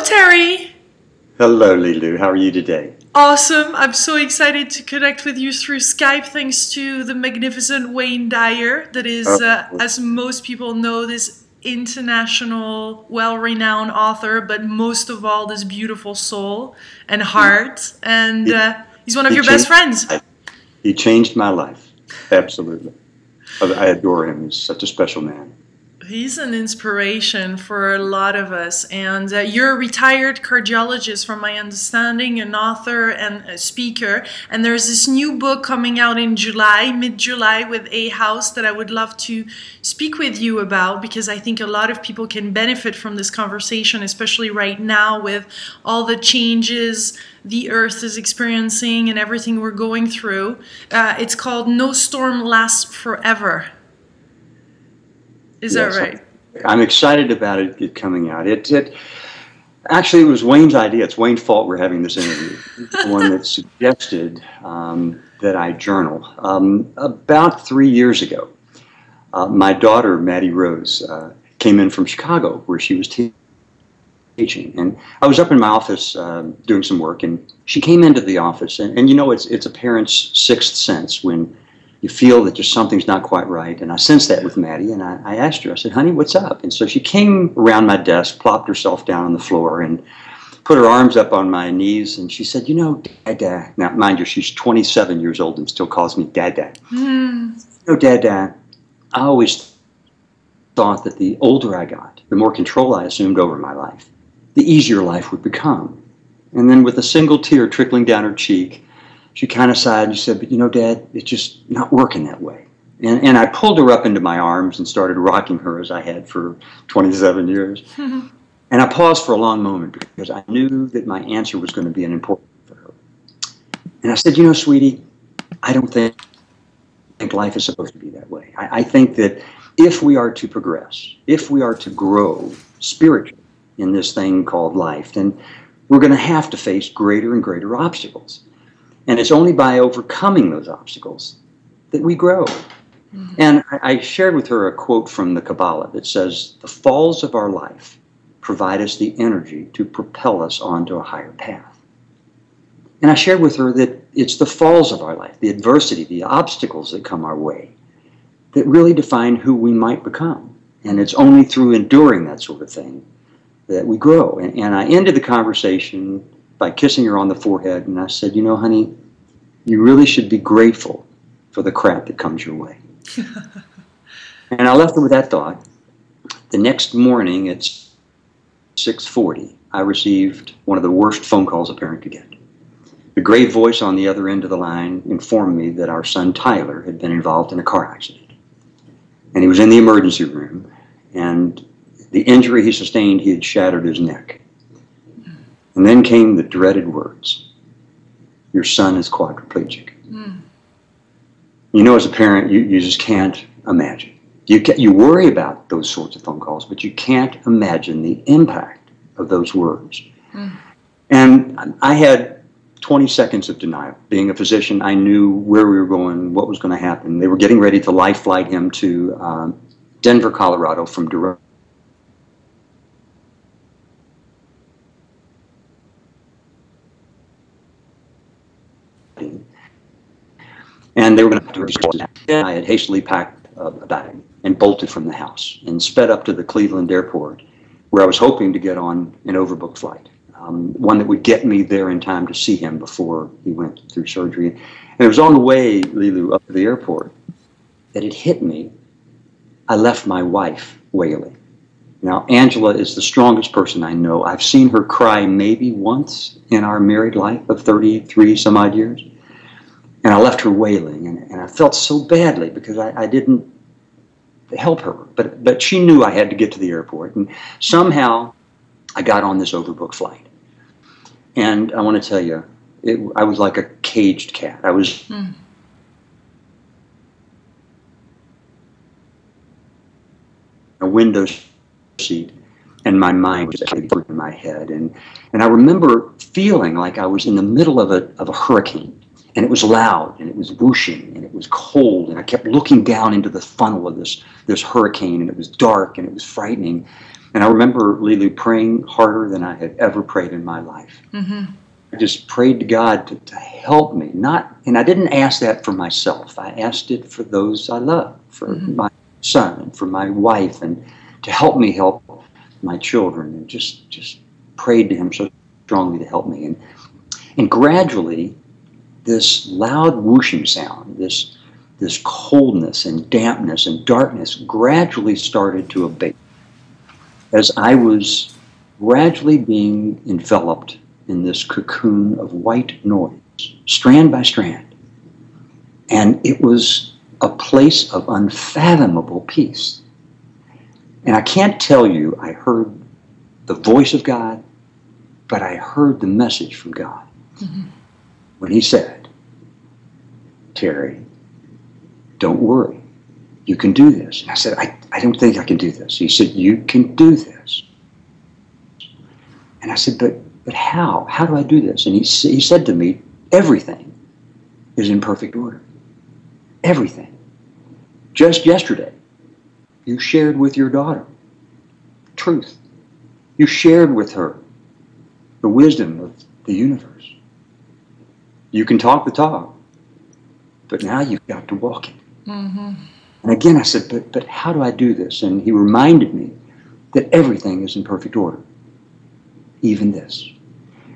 Terry. Hello, Lilou. How are you today? Awesome. I'm so excited to connect with you through Skype thanks to the magnificent Wayne Dyer that is, as most people know, this international, well-renowned author, but most of all, this beautiful soul and heart. And he's one of your best friends. He changed my life. Absolutely. I adore him. He's such a special man. He's an inspiration for a lot of us, and you're a retired cardiologist from my understanding, an author and a speaker, and there's this new book coming out in July, mid-July, with A House that I would love to speak with you about, because I think a lot of people can benefit from this conversation, especially right now with all the changes the earth is experiencing and everything we're going through. It's called No Storm Lasts Forever. Is that right? I'm excited about it coming out. Actually, it was Wayne's idea. It's Wayne's fault we're having this interview. The one that suggested that I journal. About 3 years ago, my daughter, Maddie Rose, came in from Chicago where she was teaching. And I was up in my office doing some work, and she came into the office. And you know, it's a parent's sixth sense when you feel that just something's not quite right. And I sensed that with Maddie, and I asked her, I said, honey, what's up? And so she came around my desk, plopped herself down on the floor, and put her arms up on my knees, and she said, you know, Dada. Now, mind you, she's 27 years old and still calls me Dada. You know, Dada, I always thought that the older I got, the more control I assumed over my life, the easier life would become. And then with a single tear trickling down her cheek, she kind of sighed and she said, but you know, Dad, it's just not working that way. And I pulled her up into my arms and started rocking her as I had for 27 years. And I paused for a long moment because I knew that my answer was going to be an important one for her. And I said, you know, sweetie, I don't think life is supposed to be that way. I think that if we are to progress, if we are to grow spiritually in this thing called life, then we're going to have to face greater and greater obstacles. And it's only by overcoming those obstacles that we grow. And I shared with her a quote from the Kabbalah that says, the falls of our life provide us the energy to propel us onto a higher path. And I shared with her that it's the falls of our life, the adversity, the obstacles that come our way, that really define who we might become. And it's only through enduring that sort of thing that we grow. And I ended the conversation by kissing her on the forehead, and I said, you know, honey, you really should be grateful for the crap that comes your way. And I left her with that thought. The next morning at 6:40, I received one of the worst phone calls a parent could get. The grave voice on the other end of the line informed me that our son Tyler had been involved in a car accident. And he was in the emergency room, and the injury he sustained, he had shattered his neck. And then came the dreaded words, your son is quadriplegic. You know, as a parent, you just can't imagine. You worry about those sorts of phone calls, but you can't imagine the impact of those words. And I had 20 seconds of denial. Being a physician, I knew where we were going, what was going to happen. They were getting ready to life flight him to Denver, Colorado from direct. And they were going to I had hastily packed a bag and bolted from the house and sped up to the Cleveland airport, where I was hoping to get on an overbooked flight, one that would get me there in time to see him before he went through surgery. And it was on the way, Lilou, up to the airport that it hit me. I left my wife wailing. Now, Angela is the strongest person I know. I've seen her cry maybe once in our married life of 33 some odd years. And I left her wailing, and I felt so badly because I didn't help her. But she knew I had to get to the airport, and somehow I got on this overbooked flight. And I want to tell you, I was like a caged cat. I was a window seat, and my mind was in my head. And I remember feeling like I was in the middle of a hurricane. And it was loud, and it was whooshing, and it was cold, and I kept looking down into the funnel of this hurricane, and it was dark, and it was frightening. And I remember Lilou praying harder than I had ever prayed in my life. Mm-hmm. I just prayed to God to help me. And I didn't ask that for myself. I asked it for those I love, for my son and for my wife, and to help me help my children. And just prayed to him so strongly to help me. And gradually, this loud whooshing sound, this coldness and dampness and darkness gradually started to abate as I was gradually being enveloped in this cocoon of white noise, strand by strand. And it was a place of unfathomable peace. And I can't tell you I heard the voice of God, but I heard the message from God. Mm-hmm. When he said, Terry, don't worry. You can do this. And I said, I don't think I can do this. He said, you can do this. And I said, but how? How do I do this? And he said to me, everything is in perfect order. Everything. Just yesterday, you shared with your daughter truth. You shared with her the wisdom of the universe. You can talk the talk, but now you've got to walk it. Mm-hmm. And again, I said, but how do I do this? And he reminded me that everything is in perfect order, even this.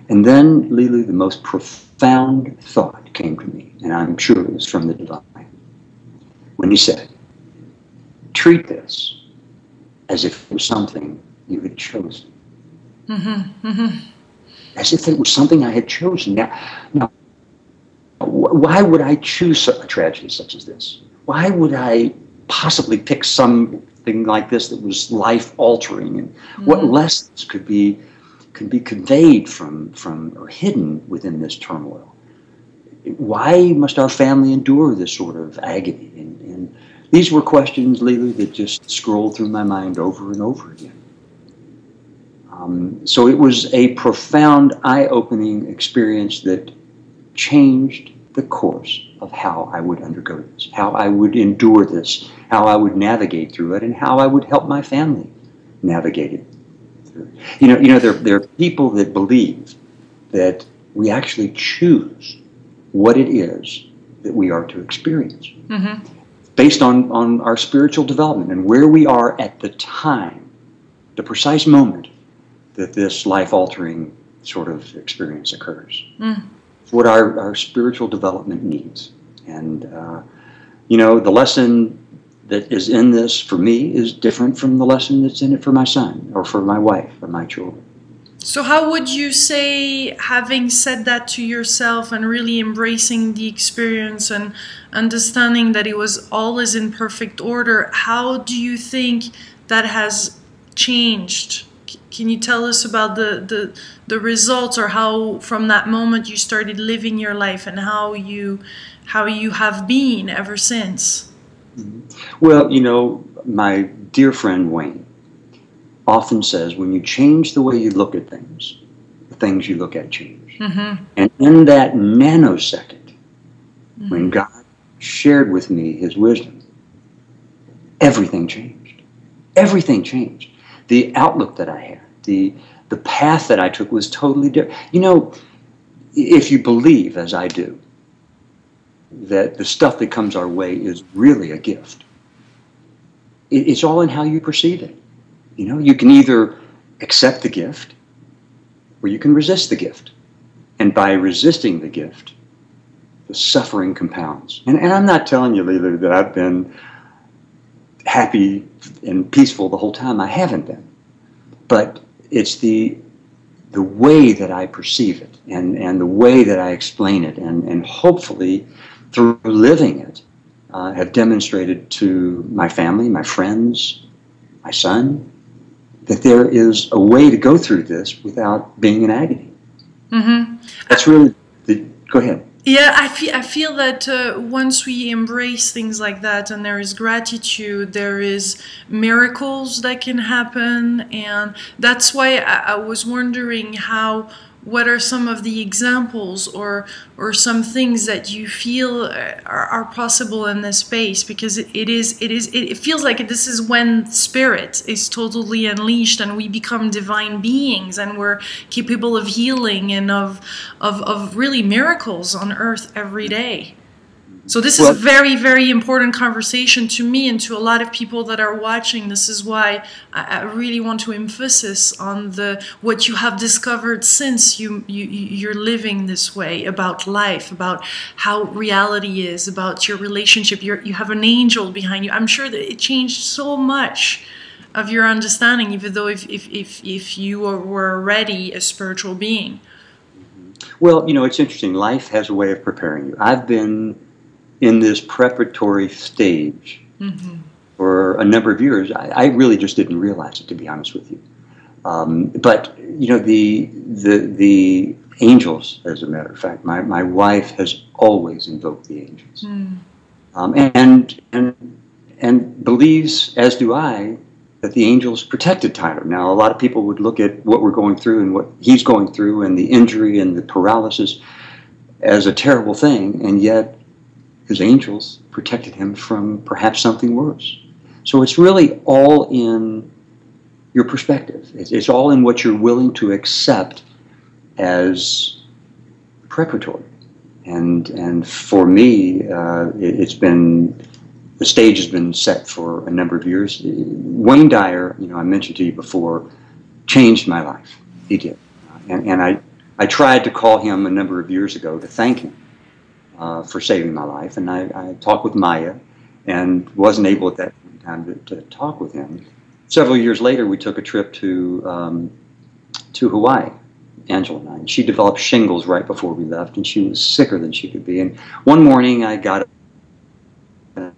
And then, Lilou, the most profound thought came to me, and I'm sure it was from the divine, when he said, treat this as if it was something you had chosen. Mm-hmm. Mm-hmm. As if it was something I had chosen. Now, why would I choose a tragedy such as this? Why would I possibly pick something like this that was life-altering? And what lessons could be conveyed from or hidden within this turmoil? Why must our family endure this sort of agony? And these were questions, Lilou, that just scrolled through my mind over and over again. So it was a profound, eye-opening experience that changed the course of how I would undergo this, how I would endure this, how I would navigate through it, and how I would help my family navigate it through. You know, there are people that believe that we actually choose what it is that we are to experience, based on our spiritual development and where we are at the time, the precise moment that this life-altering sort of experience occurs. What our spiritual development needs. And, you know, the lesson that is in this for me is different from the lesson that's in it for my son or for my wife or my children. So how would you say, having said that to yourself and really embracing the experience and understanding that it was always in perfect order, how do you think that has changed? Can you tell us about the results, or how from that moment you started living your life and how you have been ever since? Well, you know, my dear friend Wayne often says, when you change the way you look at things, the things you look at change. And in that nanosecond, when God shared with me his wisdom, everything changed. Everything changed. The outlook that I had, the path that I took was totally different. You know, if you believe, as I do, that the stuff that comes our way is really a gift, it's all in how you perceive it. You know, you can either accept the gift or you can resist the gift. And by resisting the gift, the suffering compounds. And I'm not telling you, Lilou, that I've been happy and peaceful the whole time. I haven't been. But it's the way that I perceive it and the way that I explain it, and hopefully through living it, have demonstrated to my family, my friends, my son, that there is a way to go through this without being in agony. That's really go ahead. Yeah, I feel that once we embrace things like that and there is gratitude, there is miracles that can happen. And that's why I was wondering how what are some of the examples or some things that you feel are possible in this space? Because it feels like this is when spirit is totally unleashed and we become divine beings and we're capable of healing and of really miracles on earth every day. So this is a very, very important conversation to me and to a lot of people that are watching. This is why I really want to emphasize on what you have discovered since you're living this way about life, about how reality is, about your relationship. You have an angel behind you. I'm sure that it changed so much of your understanding, even though if you were already a spiritual being. Well, you know, it's interesting. Life has a way of preparing you. I've been in this preparatory stage for a number of years. I really just didn't realize it, to be honest with you. But you know, the angels, as a matter of fact, my wife has always invoked the angels, and believes, as do I, that the angels protected Tyler. Now, a lot of people would look at what we're going through and what he's going through, and the injury and the paralysis, as a terrible thing, and yet his angels protected him from perhaps something worse. So it's really all in your perspective. It's all in what you're willing to accept as preparatory. And for me, it's been, the stage has been set for a number of years. Wayne Dyer, you know, I mentioned to you before, changed my life. He did. And I tried to call him a number of years ago to thank him for saving my life, and I talked with Maya and wasn't able at that time to talk with him. Several years later, we took a trip to Hawaii, Angela and I. And she developed shingles right before we left, and she was sicker than she could be. And one morning I got up,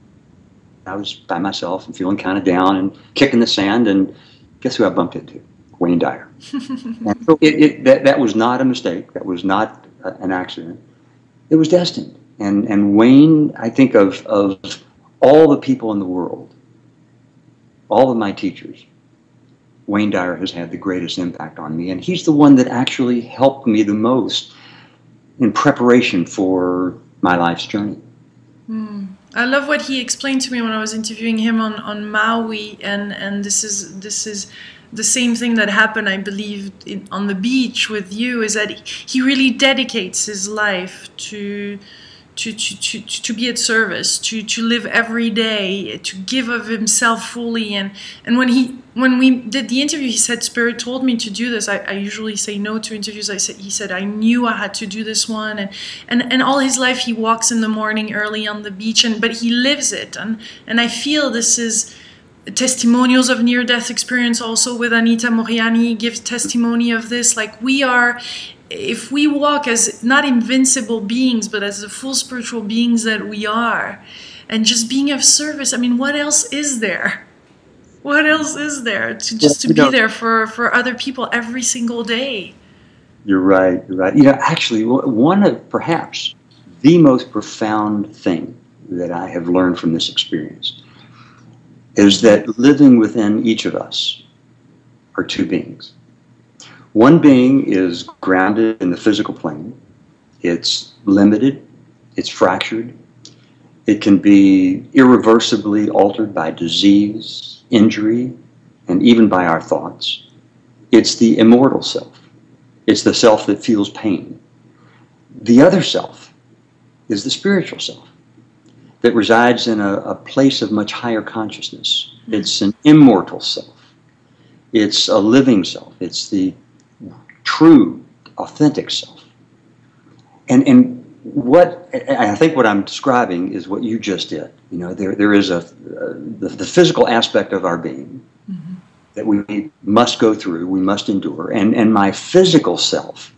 I was by myself and feeling kind of down and kicking the sand, and guess who I bumped into? Wayne Dyer. And so that was not a mistake. That was not an accident. It was destined. And Wayne, I think of all the people in the world, all of my teachers, Wayne Dyer has had the greatest impact on me. And he's the one that actually helped me the most in preparation for my life's journey. I love what he explained to me when I was interviewing him on Maui, and this is the same thing that happened, I believe, on the beach with you, is that he really dedicates his life to be at service, to live every day, to give of himself fully. And when we did the interview, he said, Spirit told me to do this. I usually say no to interviews. He said, I knew I had to do this one. And all his life, he walks in the morning early on the beach, but he lives it. And I feel this is testimonials of near-death experience also with Anita Moriani gives testimony of this. Like, we are, if we walk as not invincible beings, but as the full spiritual beings that we are, and just being of service, I mean, what else is there? What else is there to be there for other people every single day? You're right, you're right. You know, actually, one of perhaps the most profound thing that I have learned from this experience is that living within each of us are two beings. One being is grounded in the physical plane. It's limited, it's fractured. It can be irreversibly altered by disease, injury, and even by our thoughts. It's the immortal self. It's the self that feels pain. The other self is the spiritual self that resides in a place of much higher consciousness. It's an immortal self. It's a living self. It's the true, authentic self. And what I think what I'm describing is what you just did. You know, there is the physical aspect of our being that we must go through, we must endure, and my physical self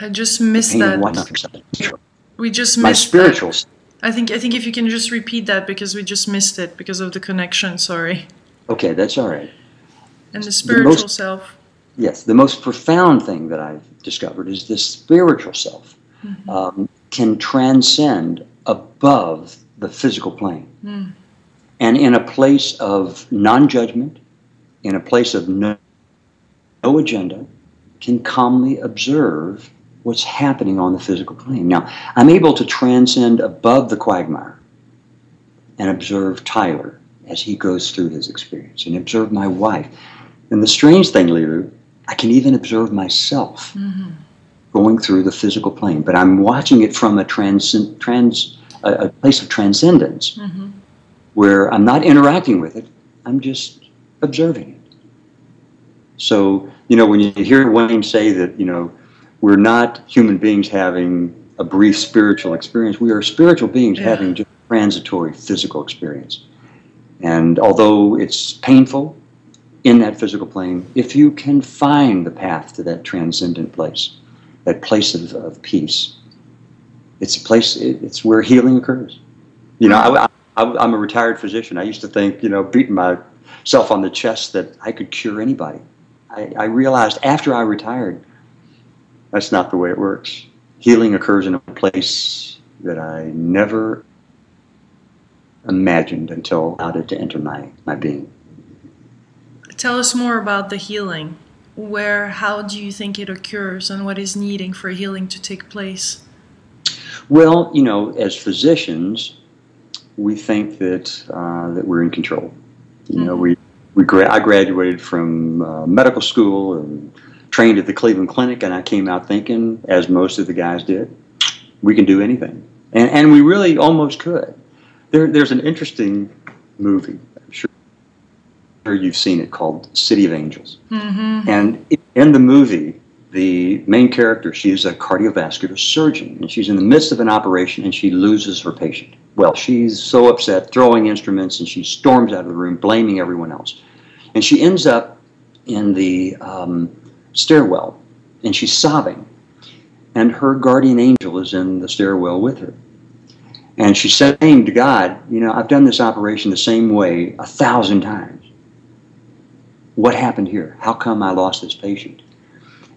I just missed that. We just missed my spiritual self. I think if you can just repeat that, because we just missed it because of the connection. Sorry. Okay, that's all right. And the spiritual self. Yes, the most profound thing that I've discovered is this spiritual self can transcend above the physical plane. And in a place of non-judgment, in a place of no agenda, can calmly observe what's happening on the physical plane. Now, I'm able to transcend above the quagmire and observe Tyler as he goes through his experience, and observe my wife. And the strange thing, Lilou, I can even observe myself going through the physical plane, but I'm watching it from a place of transcendence, where I'm not interacting with it, I'm just observing it. So, you know, when you hear Wayne say that, you know, we're not human beings having a brief spiritual experience, we are spiritual beings having just a transitory physical experience. And although it's painful in that physical plane, if you can find the path to that transcendent place, that place of peace, it's a place, it's where healing occurs. You know, I'm a retired physician. I used to think, you know, beating myself on the chest that I could cure anybody. I realized after I retired, that's not the way it works. Healing occurs in a place that I never imagined until I allowed it to enter my being. Tell us more about the healing. How do you think it occurs, and what is needing for healing to take place? Well, you know, as physicians, we think that we're in control. You know, I graduated from medical school and trained at the Cleveland Clinic, and I came out thinking, as most of the guys did, we can do anything. And we really almost could. There's an interesting movie, I'm sure you've seen it, called City of Angels. And in the movie, the main character, she is a cardiovascular surgeon, and she's in the midst of an operation, and she loses her patient. Well, she's so upset, throwing instruments, and she storms out of the room, blaming everyone else. And she ends up in the stairwell, and she's sobbing. And her guardian angel is in the stairwell with her. And she's saying to God, you know, I've done this operation the same way 1,000 times. What happened here? How come I lost this patient?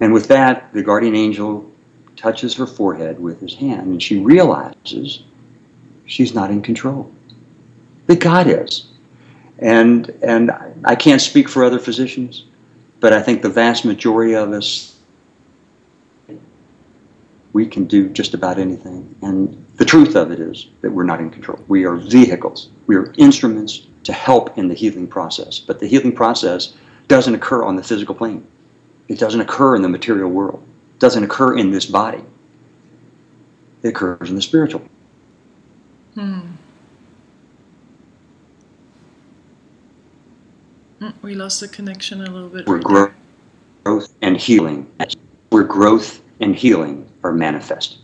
And with that, the guardian angel touches her forehead with his hand, and she realizes she's not in control. That God is. And I can't speak for other physicians, but I think the vast majority of us, we can do just about anything. And the truth of it is that we're not in control. We are vehicles. We are instruments to help in the healing process. But the healing process doesn't occur on the physical plane. It doesn't occur in the material world. It doesn't occur in this body. It occurs in the spiritual. We lost the connection a little bit. Where growth and healing, where growth and healing are manifest.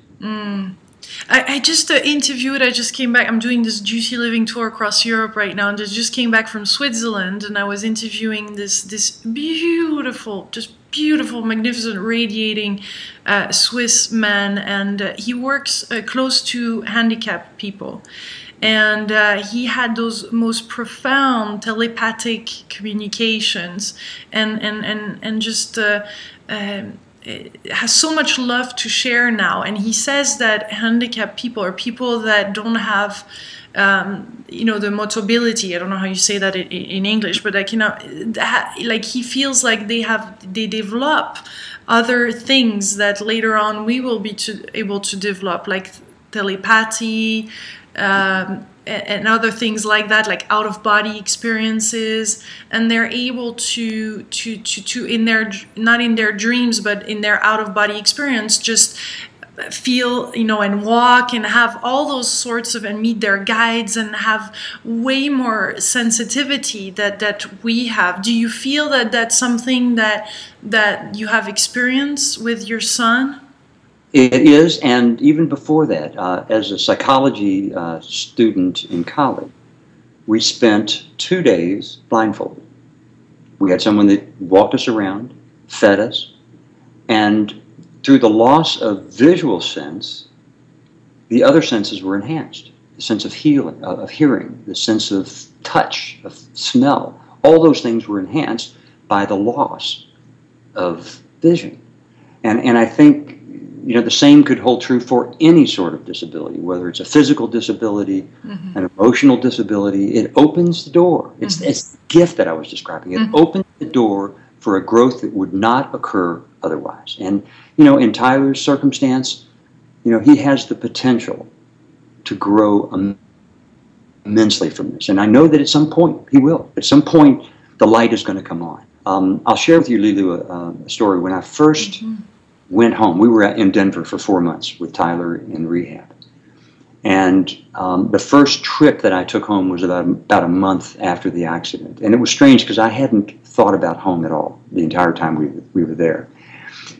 I just interviewed, I just came back, I'm doing this Juicy Living tour across Europe right now, and I just came back from Switzerland, and I was interviewing this beautiful, just beautiful, magnificent, radiating Swiss man, and he works close to handicapped people. And he had those most profound telepathic communications, and just has so much love to share now. And he says that handicapped people, or people that don't have you know, the mobility, I don't know how you say that in English, but like, you know, like he feels like they develop other things that later on we will be able to develop, like telepathy, and other things like that, like out-of-body experiences, and they're able to in their, not in their dreams, but in their out-of-body experience, just feel, you know, and walk and have all those sorts of, and meet their guides and have way more sensitivity that we have. Do you feel that that's something that you have experienced with your son? It is, and even before that, as a psychology student in college, we spent 2 days blindfolded. We had someone that walked us around, fed us, and through the loss of visual sense, the other senses were enhanced. The sense of healing, of hearing, the sense of touch, of smell, all those things were enhanced by the loss of vision. And I think you know, the same could hold true for any sort of disability, whether it's a physical disability, an emotional disability. It opens the door. It's the gift that I was describing. It opens the door for a growth that would not occur otherwise. And, you know, in Tyler's circumstance, you know, he has the potential to grow immensely from this. And I know that at some point he will. At some point, the light is going to come on. I'll share with you, Lilou, a story. When I first went home, we were in Denver for 4 months with Tyler in rehab. And the first trip that I took home was about a month after the accident. And it was strange because I hadn't thought about home at all the entire time we were there.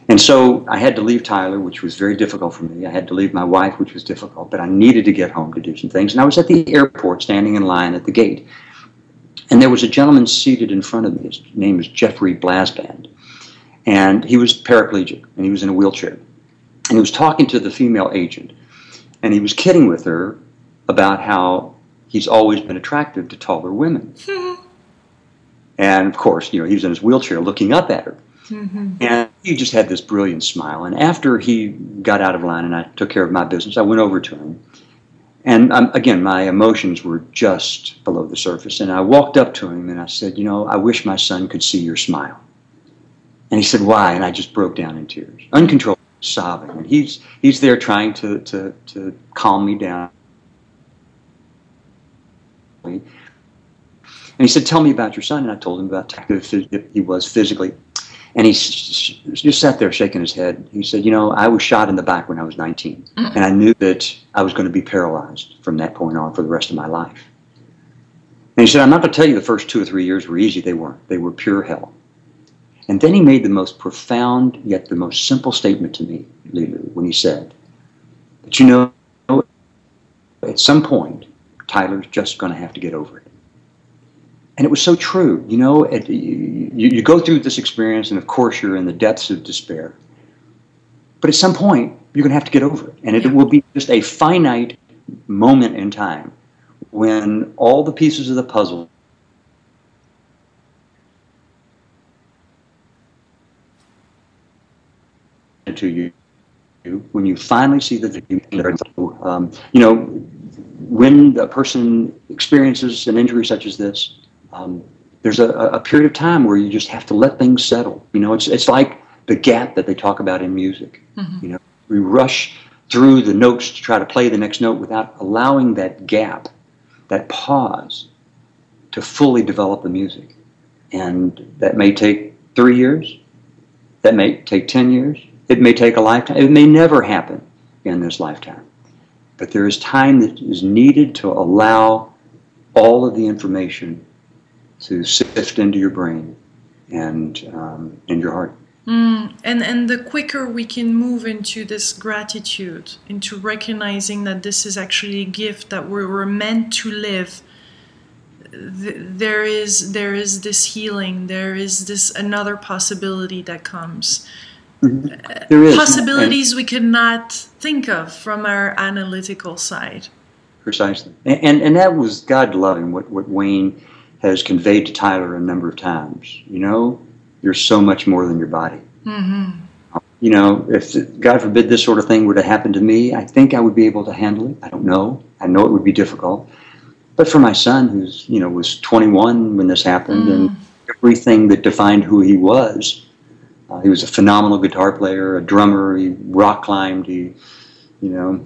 And so I had to leave Tyler, which was very difficult for me. I had to leave my wife, which was difficult, but I needed to get home to do some things. And I was at the airport standing in line at the gate. And there was a gentleman seated in front of me. His name was Jeffrey Blasband. And he was paraplegic, and he was in a wheelchair. And he was talking to the female agent. And he was kidding with her about how he's always been attracted to taller women. And, of course, you know, he was in his wheelchair looking up at her. And he just had this brilliant smile. And after he got out of line and I took care of my business, I went over to him. And again, my emotions were just below the surface. And I walked up to him and I said, you know, I wish my son could see your smile. And he said, why? And I just broke down in tears, uncontrollably sobbing. And he's there trying to calm me down. And he said, tell me about your son. And I told him about how he was physically. And he just sat there shaking his head. He said, you know, I was shot in the back when I was 19. And I knew that I was going to be paralyzed from that point on for the rest of my life. And he said, I'm not going to tell you the first 2 or 3 years were easy. They weren't. They were pure hell. And then he made the most profound, yet the most simple statement to me, Lilou, when he said, but you know, at some point, Tyler's just going to have to get over it. And it was so true. You know, you go through this experience, and of course you're in the depths of despair. But at some point, you're going to have to get over it. And it will be just a finite moment in time when all the pieces of the puzzle to you, when you finally see the you know, when a person experiences an injury such as this, there's a period of time where you just have to let things settle. You know, it's like the gap that they talk about in music. You know, we rush through the notes to try to play the next note without allowing that gap, that pause, to fully develop the music. And that may take 3 years. That may take 10 years. It may take a lifetime. It may never happen in this lifetime. But there is time that is needed to allow all of the information to sift into your brain and in your heart. And the quicker we can move into this gratitude, into recognizing that this is actually a gift, that we were meant to live, there is this healing, there is this another possibility that comes. There is possibilities we cannot think of from our analytical side. Precisely. And that was God loving what Wayne has conveyed to Tyler a number of times. You know, you're so much more than your body. You know, if God forbid this sort of thing were to happen to me, I think I would be able to handle it. I don't know. I know it would be difficult. But for my son, who's, you know, was 21 when this happened, and everything that defined who he was a phenomenal guitar player, a drummer, he rock climbed, he, you know,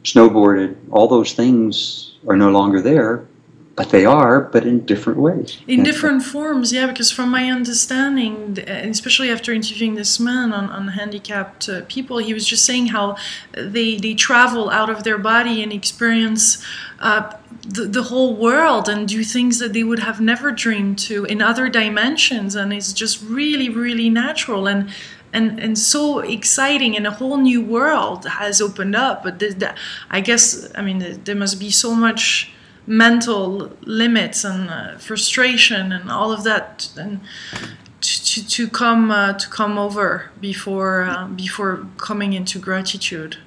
snowboarded. All those things are no longer there, but they are, but in different ways. In different forms, yeah, because from my understanding, especially after interviewing this man on handicapped people, he was just saying how they travel out of their body and experience the whole world and do things that they would have never dreamed to in other dimensions, and it's just really, really natural and so exciting, and a whole new world has opened up. But I guess, I mean, there must be so much mental limits and frustration and all of that, and to come over before coming into gratitude.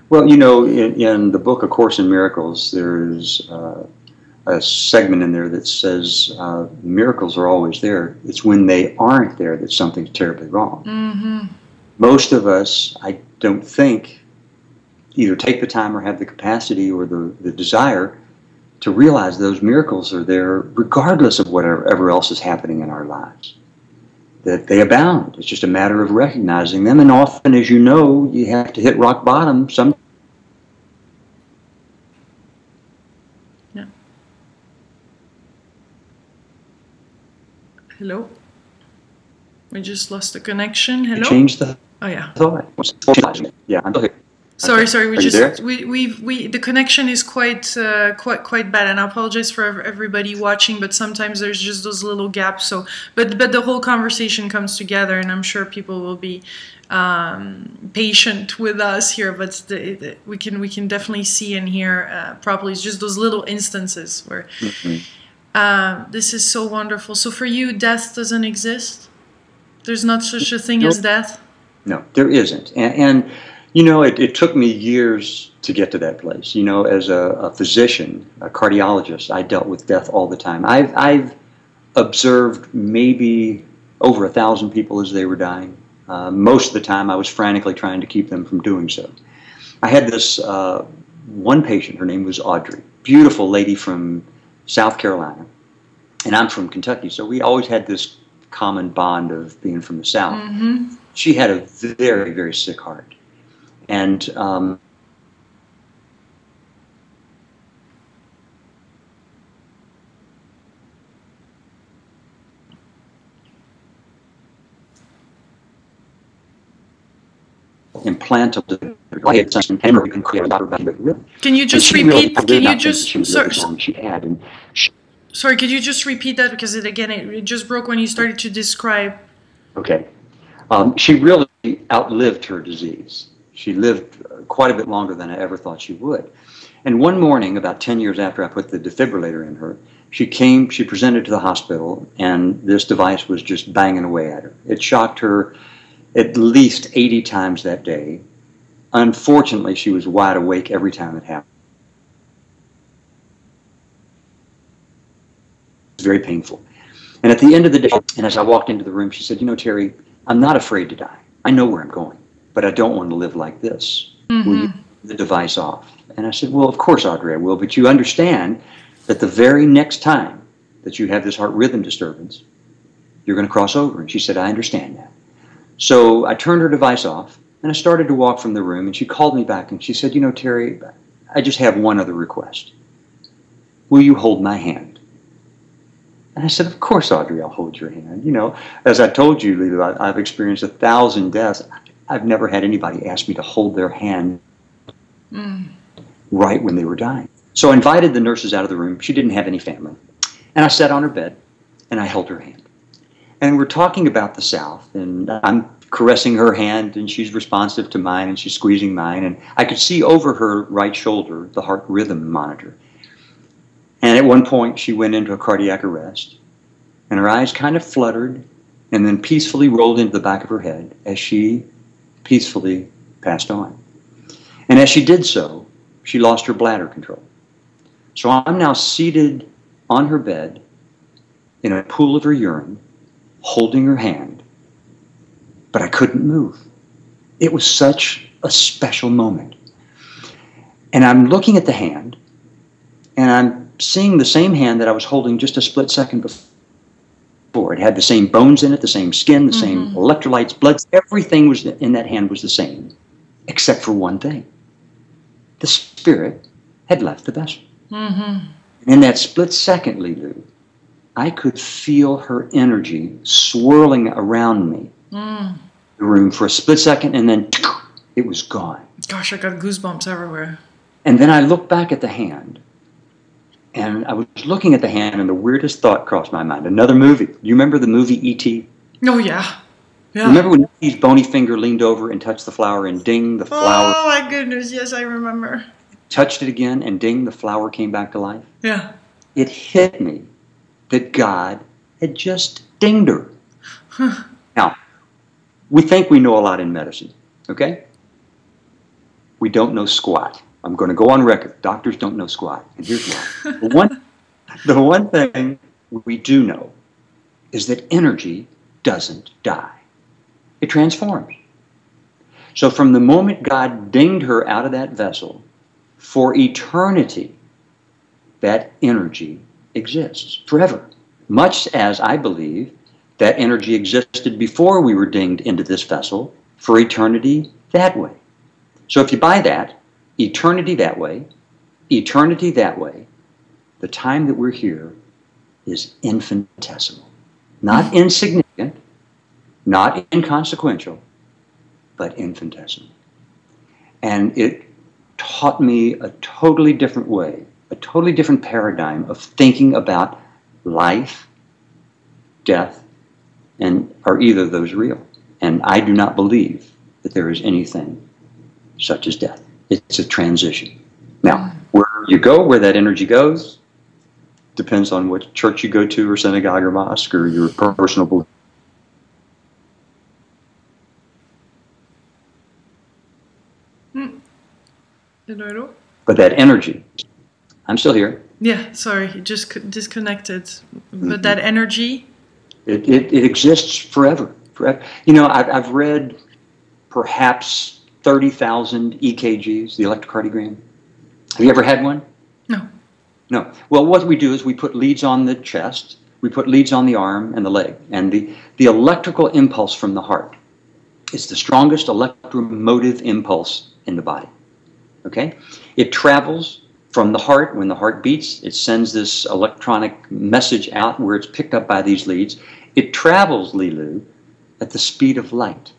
Well, you know, in the book A Course in Miracles, there's a segment in there that says miracles are always there. It's when they aren't there that something's terribly wrong. Most of us, don't think, either take the time or have the capacity or the desire to realize those miracles are there regardless of whatever else is happening in our lives. That they abound. It's just a matter of recognizing them. And often, as you know, you have to hit rock bottom. Yeah. Hello? We just lost the connection. Hello? Change the yeah. thought. Yeah, I'm still here. Sorry, okay. we just the connection is quite bad, and I apologize for everybody watching, but sometimes there's just those little gaps. So, but the whole conversation comes together, and I'm sure people will be patient with us here. But we can definitely see and hear properly. It's just those little instances where this is so wonderful. So for you, death doesn't exist. There's not such a thing as death. No, there isn't, and you know, it took me years to get to that place. You know, as a physician, a cardiologist, I dealt with death all the time. I've observed maybe over 1,000 people as they were dying. Most of the time, I was frantically trying to keep them from doing so. I had this one patient, her name was Audrey, beautiful lady from South Carolina, and I'm from Kentucky, so we always had this common bond of being from the South. Mm-hmm. She had a very, very sick heart. And implantable. Can you just repeat? Can you just sorry? Could you just repeat that, because it just broke when you started to describe. Okay, she really outlived her disease. She lived quite a bit longer than I ever thought she would. And one morning, about 10 years after I put the defibrillator in her, she presented to the hospital, and this device was just banging away at her. It shocked her at least 80 times that day. Unfortunately, she was wide awake every time it happened. It was very painful. And at the end of the day, and as I walked into the room, she said, "You know, Terry, I'm not afraid to die. I know where I'm going, but I don't want to live like this. Mm-hmm. Will you take the device off?" And I said, "Well, of course, Audrey, I will, but you understand that the very next time that you have this heart rhythm disturbance, you're going to cross over." And she said, "I understand that." So I turned her device off, and I started to walk from the room, and she called me back, and she said, "You know, Terry, I just have one other request. Will you hold my hand?" And I said, "Of course, Audrey, I'll hold your hand." You know, as I told you, Lilou, I've experienced 1,000 deaths. I've never had anybody ask me to hold their hand right when they were dying. So I invited the nurses out of the room. She didn't have any family. And I sat on her bed, and I held her hand. And we're talking about the South, and I'm caressing her hand, and she's responsive to mine, and she's squeezing mine. And I could see over her right shoulder the heart rhythm monitor. And at one point, she went into a cardiac arrest, and her eyes kind of fluttered and then peacefully rolled into the back of her head as she peacefully passed on. And as she did so, she lost her bladder control. So I'm now seated on her bed in a pool of her urine, holding her hand, but I couldn't move. It was such a special moment. And I'm looking at the hand, and I'm seeing the same hand that I was holding just a split second before. It had the same bones in it, the same skin, the same electrolytes, blood. Everything was in that hand was the same, except for one thing. The spirit had left the vessel. And in that split second, Lilou, I could feel her energy swirling around me, the room for a split second, and then it was gone. Gosh, I got goosebumps everywhere. And then I looked back at the hand, and I was looking at the hand, and the weirdest thought crossed my mind. Another movie. Do you remember the movie E.T.? Oh, yeah. Yeah. Remember when E.T.'s bony finger leaned over and touched the flower, and ding, the flower... Oh, my goodness. Yes, I remember. Touched it again, and ding, the flower came back to life. Yeah. It hit me that God had just dinged her. Now, we think we know a lot in medicine, okay? We don't know squat. I'm going to go on record. Doctors don't know squat. And here's why. The one thing we do know is that energy doesn't die. It transforms. So from the moment God dinged her out of that vessel, for eternity, that energy exists forever. Much as I believe that energy existed before we were dinged into this vessel, for eternity that way. So if you buy that, eternity that way, the time that we're here is infinitesimal. Not insignificant, not inconsequential, but infinitesimal. And it taught me a totally different way, a totally different paradigm of thinking about life, death, and are either of those real? And I do not believe that there is anything such as death. It's a transition. Now, where you go, where that energy goes, depends on what church you go to or synagogue or mosque or your personal belief. Hello? But that energy, I'm still here. Yeah, sorry, it just disconnected. But that energy? It exists forever. You know, I've read perhaps 30,000 EKGs, the electrocardiogram. Have you ever had one? No. No. Well, what we do is we put leads on the chest, we put leads on the arm and the leg, and the electrical impulse from the heart is the strongest electromotive impulse in the body. Okay? It travels from the heart. When the heart beats, it sends this electronic message out where it's picked up by these leads. It travels, Lilou, at the speed of light.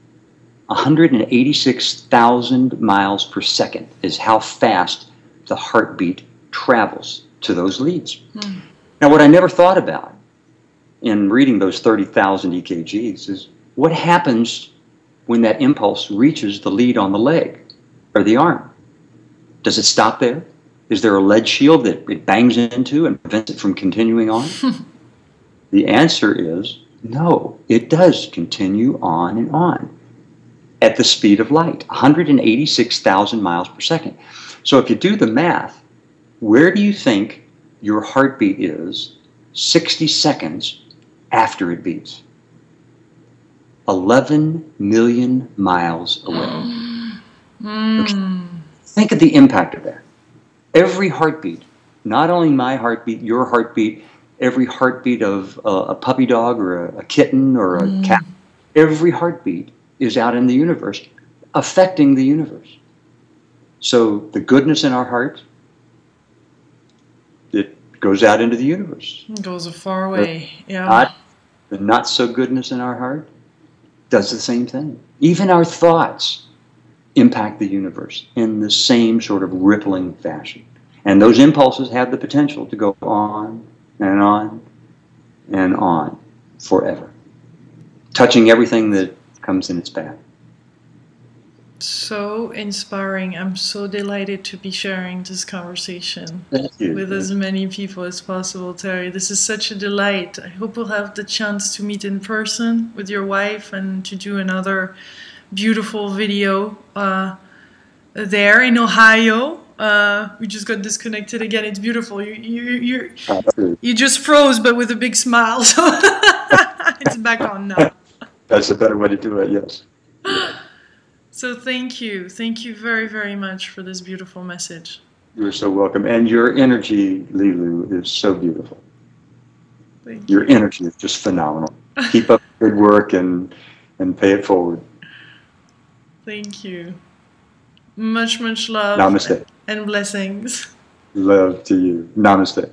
186,000 miles per second is how fast the heartbeat travels to those leads. Now, what I never thought about in reading those 30,000 EKGs is what happens when that impulse reaches the lead on the leg or the arm. Does it stop there? Is there a lead shield that it bangs into and prevents it from continuing on? The answer is no. It does continue on and on at the speed of light, 186,000 miles per second. So if you do the math, where do you think your heartbeat is 60 seconds after it beats? 11 million miles away. Okay. Think of the impact of that. Every heartbeat, not only my heartbeat, your heartbeat, every heartbeat of a puppy dog or a kitten or a cat, every heartbeat is out in the universe, affecting the universe. So the goodness in our heart, it goes out into the universe. It goes far away. Yeah. The not so goodness in our heart does the same thing. Even our thoughts impact the universe in the same sort of rippling fashion. And those impulses have the potential to go on and on and on forever, touching everything that comes in its path. So inspiring. I'm so delighted to be sharing this conversation with as many people as possible, Terry. This is such a delight. I hope we'll have the chance to meet in person with your wife and to do another beautiful video there in Ohio. We just got disconnected again. It's beautiful. You just froze, but with a big smile. So it's back on now. That's a better way to do it. Yes. So thank you very, very much for this beautiful message. You're so welcome, and your energy, Lilou, is so beautiful. Thank your you. Energy is just phenomenal. Keep up the good work and pay it forward. Thank you. Much love. Namaste. And blessings. Love to you. Namaste.